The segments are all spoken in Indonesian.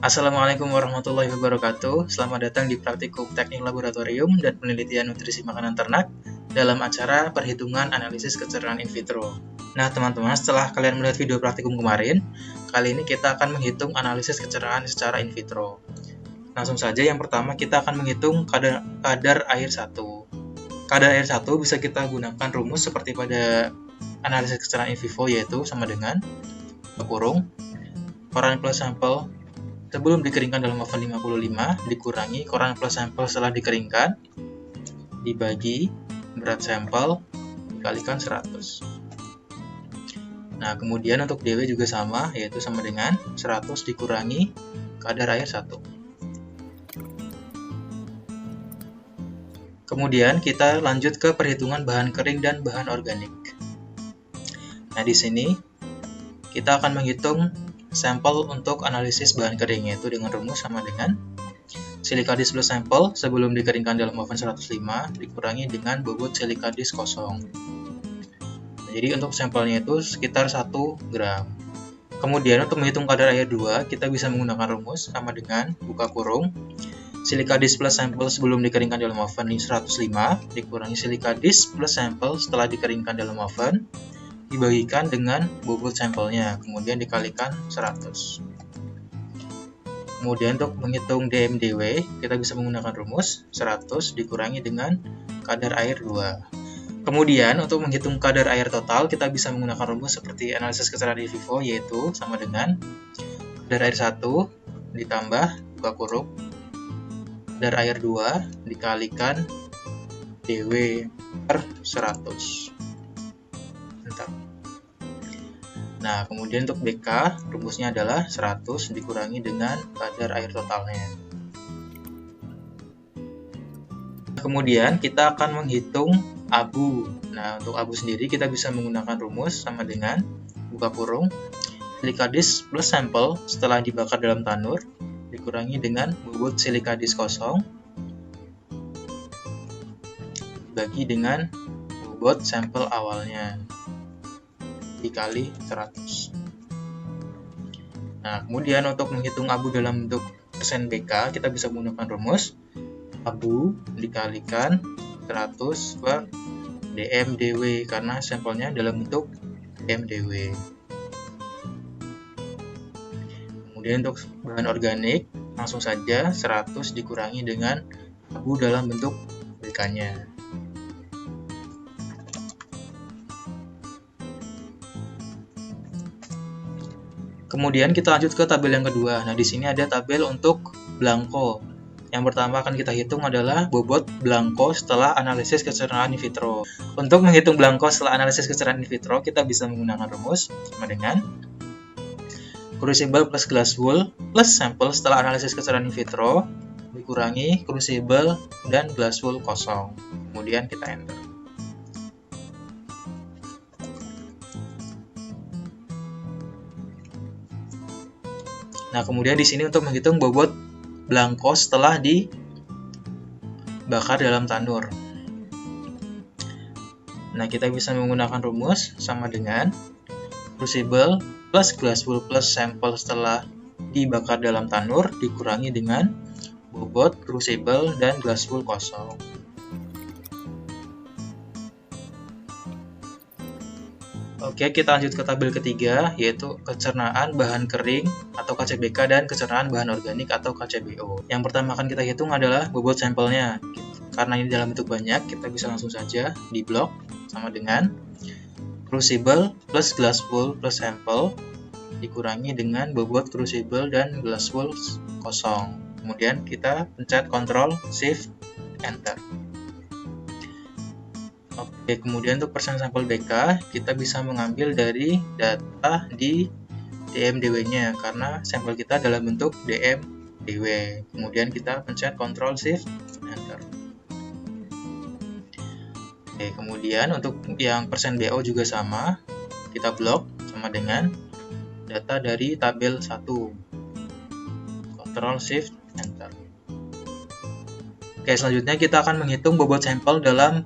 Assalamualaikum warahmatullahi wabarakatuh. Selamat datang di Praktikum Teknik Laboratorium dan Penelitian Nutrisi Makanan Ternak dalam acara Perhitungan Analisis Kecerdasan In Vitro. Nah, teman-teman, setelah kalian melihat video praktikum kemarin, kali ini kita akan menghitung analisis kecerdasan secara in vitro. Langsung saja, yang pertama kita akan menghitung kadar air 1. Kadar air 1 bisa kita gunakan rumus seperti pada analisis kecerdasan in vivo, yaitu sama dengan kurung koran plus sampel sebelum dikeringkan dalam oven 55 dikurangi koran plus sampel setelah dikeringkan dibagi berat sampel dikalikan 100. Nah, kemudian untuk DW juga sama, yaitu sama dengan 100 dikurangi kadar air 1. Kemudian kita lanjut ke perhitungan bahan kering dan bahan organik. Nah, di sini kita akan menghitung sampel untuk analisis bahan kering, yaitu dengan rumus sama dengan silika disk plus sampel sebelum dikeringkan dalam oven 105 dikurangi dengan bobot silika disk kosong. Nah, jadi untuk sampelnya itu sekitar 1 gram. Kemudian untuk menghitung kadar air 2, kita bisa menggunakan rumus sama dengan buka kurung silika disk plus sampel sebelum dikeringkan dalam oven 105 dikurangi silika disk plus sampel setelah dikeringkan dalam oven dibagikan dengan bobot sampelnya, kemudian dikalikan 100. Kemudian untuk menghitung DMDW, kita bisa menggunakan rumus 100 dikurangi dengan kadar air 2. Kemudian untuk menghitung kadar air total, kita bisa menggunakan rumus seperti analisis kecerdasan in vivo, yaitu sama dengan kadar air 1 ditambah buka kurung kadar air 2 dikalikan DW per 100. Nah, kemudian untuk BK, rumusnya adalah 100 dikurangi dengan kadar air totalnya. Kemudian kita akan menghitung abu. Nah, untuk abu sendiri kita bisa menggunakan rumus sama dengan buka kurung silika disk plus sampel setelah dibakar dalam tanur dikurangi dengan bobot silika disk kosong dibagi dengan bobot sampel awalnya dikali 100. Nah, kemudian untuk menghitung abu dalam bentuk persen BK, kita bisa menggunakan rumus abu dikalikan 100 per DMDW karena sampelnya dalam bentuk DMDW. Kemudian untuk bahan organik, langsung saja 100 dikurangi dengan abu dalam bentuk BK-nya. Kemudian kita lanjut ke tabel yang kedua. Nah, di sini ada tabel untuk blanko. Yang pertama akan kita hitung adalah bobot blanko setelah analisis kecerdasan in vitro. Untuk menghitung blanko setelah analisis kecerdasan in vitro, kita bisa menggunakan rumus sama dengan crucible plus glass wool plus sampel setelah analisis kecerdasan in vitro dikurangi crucible dan glass wool kosong. Kemudian kita enter. Nah, kemudian di sini untuk menghitung bobot blanko setelah dibakar dalam tanur. Nah, kita bisa menggunakan rumus sama dengan crucible plus glass wool plus sampel setelah dibakar dalam tanur dikurangi dengan bobot crucible dan glass wool kosong. Oke, kita lanjut ke tabel ketiga, yaitu kecernaan bahan kering atau KCBK dan kecernaan bahan organik atau KCBO. Yang pertama akan kita hitung adalah bobot sampelnya. Karena ini dalam bentuk banyak, kita bisa langsung saja di blok sama dengan crucible plus glass wool plus sampel dikurangi dengan bobot crucible dan glass wool kosong. Kemudian kita pencet Ctrl Shift Enter. Oke, kemudian untuk persen sampel BK, kita bisa mengambil dari data di DMDW-nya karena sampel kita dalam bentuk DMDW. Kemudian kita pencet Ctrl Shift Enter. Oke, kemudian untuk yang persen BO juga sama, kita blok sama dengan data dari tabel 1. Ctrl Shift Enter. Oke, selanjutnya kita akan menghitung bobot sampel dalam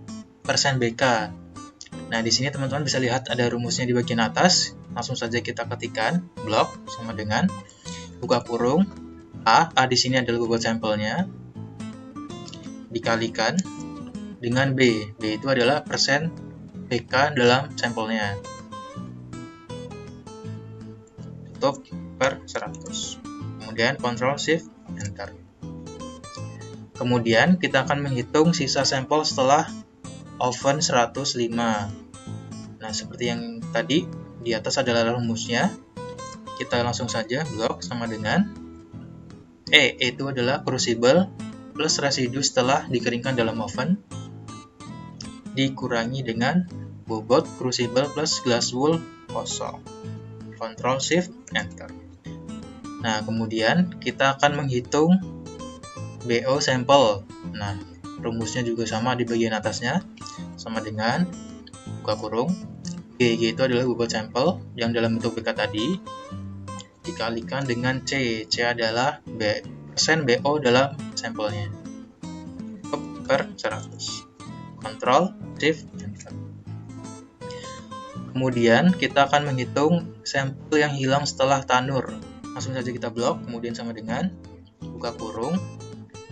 persen BK. Nah, di sini teman-teman bisa lihat ada rumusnya di bagian atas. Langsung saja kita ketikkan blok sama dengan buka kurung A di sini adalah bobot sampelnya, dikalikan dengan B itu adalah persen BK dalam sampelnya. Tutup per 100. Kemudian Ctrl Shift Enter. Kemudian kita akan menghitung sisa sampel setelah oven 105. Nah, seperti yang tadi, di atas adalah rumusnya. Kita langsung saja blok sama dengan E itu adalah crucible plus residu setelah dikeringkan dalam oven, dikurangi dengan bobot crucible plus glass wool kosong. Ctrl Shift Enter. Nah, kemudian kita akan menghitung BO sampel. Nah, rumusnya juga sama di bagian atasnya, sama dengan buka kurung GG itu adalah bobot sampel yang dalam bentuk BK tadi, dikalikan dengan C adalah persen BO dalam sampelnya, per 100. Ctrl Shift Enter. Kemudian kita akan menghitung sampel yang hilang setelah tanur. Langsung saja kita blok, kemudian sama dengan buka kurung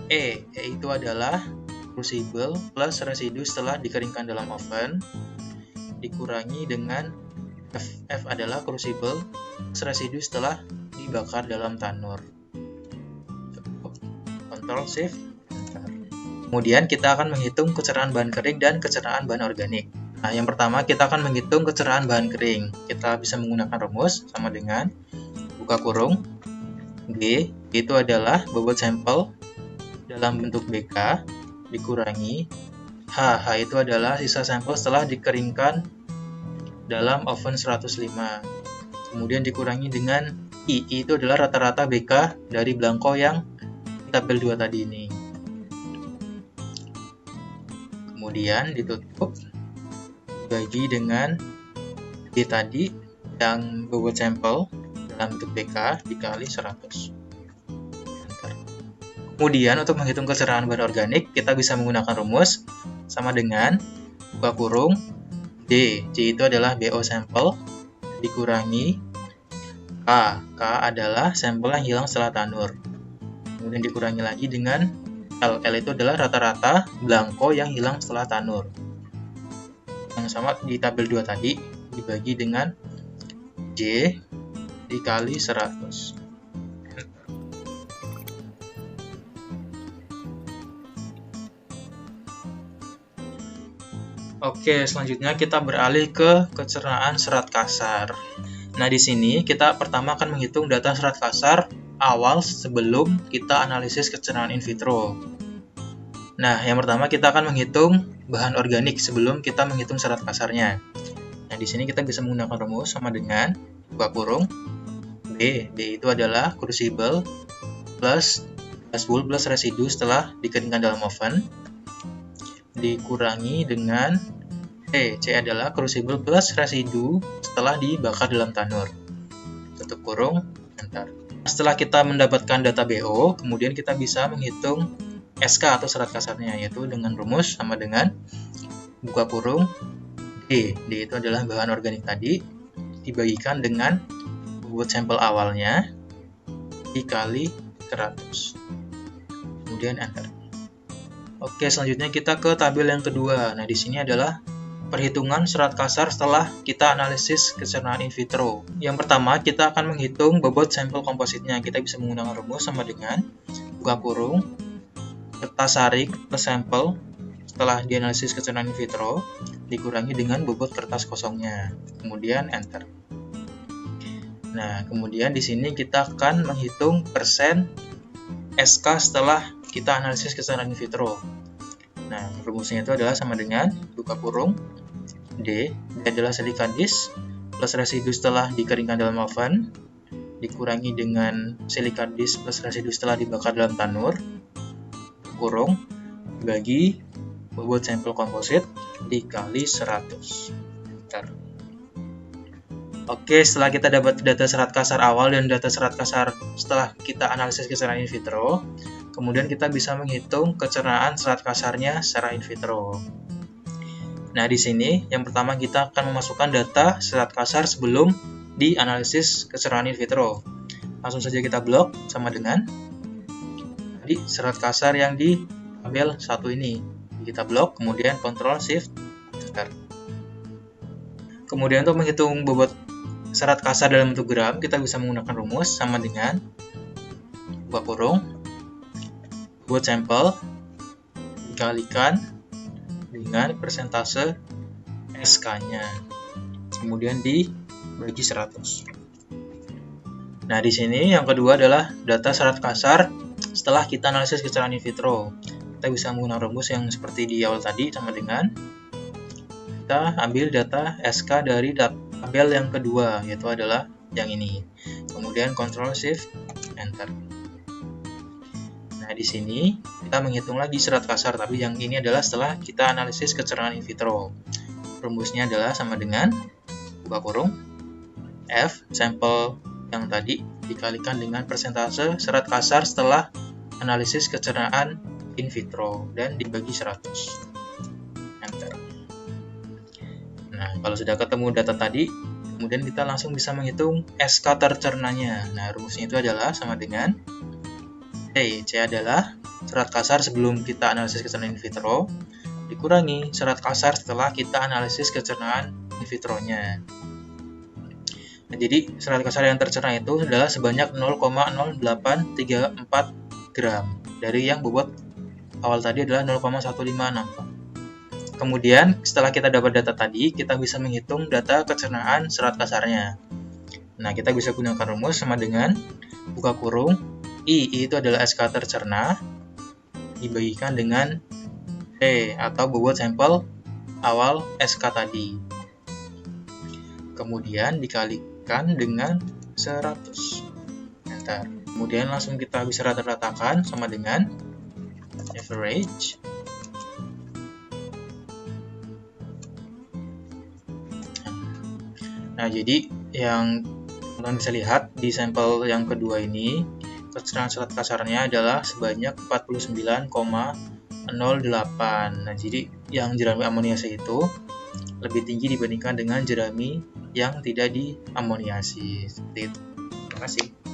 E itu adalah crucible plus residu setelah dikeringkan dalam oven, dikurangi dengan F adalah crucible plus residu setelah dibakar dalam tanur. Ctrl Shift Enter. Kemudian kita akan menghitung kecerahan bahan kering dan kecerahan bahan organik. Nah, yang pertama kita akan menghitung kecerahan bahan kering. Kita bisa menggunakan rumus sama dengan buka kurung G itu adalah bobot sampel dalam bentuk BK, dikurangi H itu adalah sisa sampel setelah dikeringkan dalam oven 105. Kemudian dikurangi dengan I itu adalah rata-rata BK dari belangko yang di tabel 2 tadi ini. Kemudian ditutup, bagi dengan D tadi yang bobot sampel dalam bentuk BK dikali 100. Kemudian untuk menghitung kecerahan bahan organik, kita bisa menggunakan rumus sama dengan buka kurung D itu adalah BO sampel, dikurangi K adalah sampel yang hilang setelah tanur. Kemudian dikurangi lagi dengan L itu adalah rata-rata belangko yang hilang setelah tanur. Yang sama di tabel 2 tadi, dibagi dengan J dikali 100. Oke, selanjutnya kita beralih ke kecerahan serat kasar. Nah, di sini kita pertama akan menghitung data serat kasar awal sebelum kita analisis kecerahan in vitro. Nah, yang pertama kita akan menghitung bahan organik sebelum kita menghitung serat kasarnya. Nah, di sini kita bisa menggunakan rumus sama dengan buka kurung D itu adalah crucible plus glass wool plus residu setelah dikeringkan dalam oven, dikurangi dengan C adalah crucible plus residu setelah dibakar dalam tanur. Tutup kurung, enter. Setelah kita mendapatkan data BO, kemudian kita bisa menghitung SK atau serat kasarnya, yaitu dengan rumus sama dengan buka kurung D itu adalah bahan organik tadi, dibagikan dengan bobot sampel awalnya dikali 100. Kemudian enter. Oke, selanjutnya kita ke tabel yang kedua. Nah, di sini adalah perhitungan serat kasar setelah kita analisis kecerahan in vitro. Yang pertama, kita akan menghitung bobot sampel kompositnya. Kita bisa menggunakan rumus sama dengan buka kurung kertas saring plus sampel setelah dianalisis kecerahan in vitro dikurangi dengan bobot kertas kosongnya. Kemudian enter. Nah, kemudian di sini kita akan menghitung persen SK setelah kita analisis kecerahan in vitro. Nah, rumusnya itu adalah sama dengan buka kurung D adalah silicon disk plus residu setelah dikeringkan dalam oven, dikurangi dengan silicon disk plus residu setelah dibakar dalam tanur, kurung bagi bobot sampel komposit dikali 100. Bentar. Oke, setelah kita dapat data serat kasar awal dan data serat kasar setelah kita analisis kecerahan in vitro, kemudian kita bisa menghitung kecerahan serat kasarnya secara in vitro. Nah, di sini yang pertama kita akan memasukkan data serat kasar sebelum dianalisis kecerahan in vitro. Langsung saja kita blok sama dengan di serat kasar yang di tabel 1 ini. Kita blok, kemudian Ctrl Shift Enter. Kemudian untuk menghitung bobot serat kasar dalam bentuk gram, kita bisa menggunakan rumus sama dengan buka kurung bobot sampel dikalikan dengan persentase SK-nya, kemudian dibagi 100. Nah, di sini yang kedua adalah data serat kasar setelah kita analisis kecerdasan in vitro. Kita bisa menggunakan rumus yang seperti di awal tadi, sama dengan kita ambil data SK dari tabel yang kedua, yaitu adalah yang ini. Kemudian Ctrl Shift Enter. Nah, di sini kita menghitung lagi serat kasar, tapi yang ini adalah setelah kita analisis kecerdasan in vitro. Rumusnya adalah sama dengan buka kurung F sampel yang tadi dikalikan dengan persentase serat kasar setelah analisis kecerdasan in vitro dan dibagi 100. Enter. Nah, kalau sudah ketemu data tadi, kemudian kita langsung bisa menghitung SK tercernanya. Nah, rumusnya itu adalah sama dengan C adalah serat kasar sebelum kita analisis kecerdasan in vitro dikurangi serat kasar setelah kita analisis kecerdasan in vitro-nya. Nah, jadi serat kasar yang tercerna itu adalah sebanyak 0,0834 gram dari yang bobot awal tadi adalah 0,1564. Kemudian setelah kita dapat data tadi, kita bisa menghitung data kecernaan serat kasarnya. Nah, kita bisa gunakan rumus sama dengan buka kurung I itu adalah SK tercerna dibagikan dengan C atau bobot sampel awal SK tadi. Kemudian dikalikan dengan 100. Enter. Kemudian langsung kita bisa rata-ratakan sama dengan average. Nah, jadi yang teman-teman bisa lihat di sampel yang kedua ini, kecerahan serat kasarnya adalah sebanyak 49,08. Nah, jadi yang jerami amoniasi itu lebih tinggi dibandingkan dengan jerami yang tidak diamoniasi. Seperti itu. Terima kasih.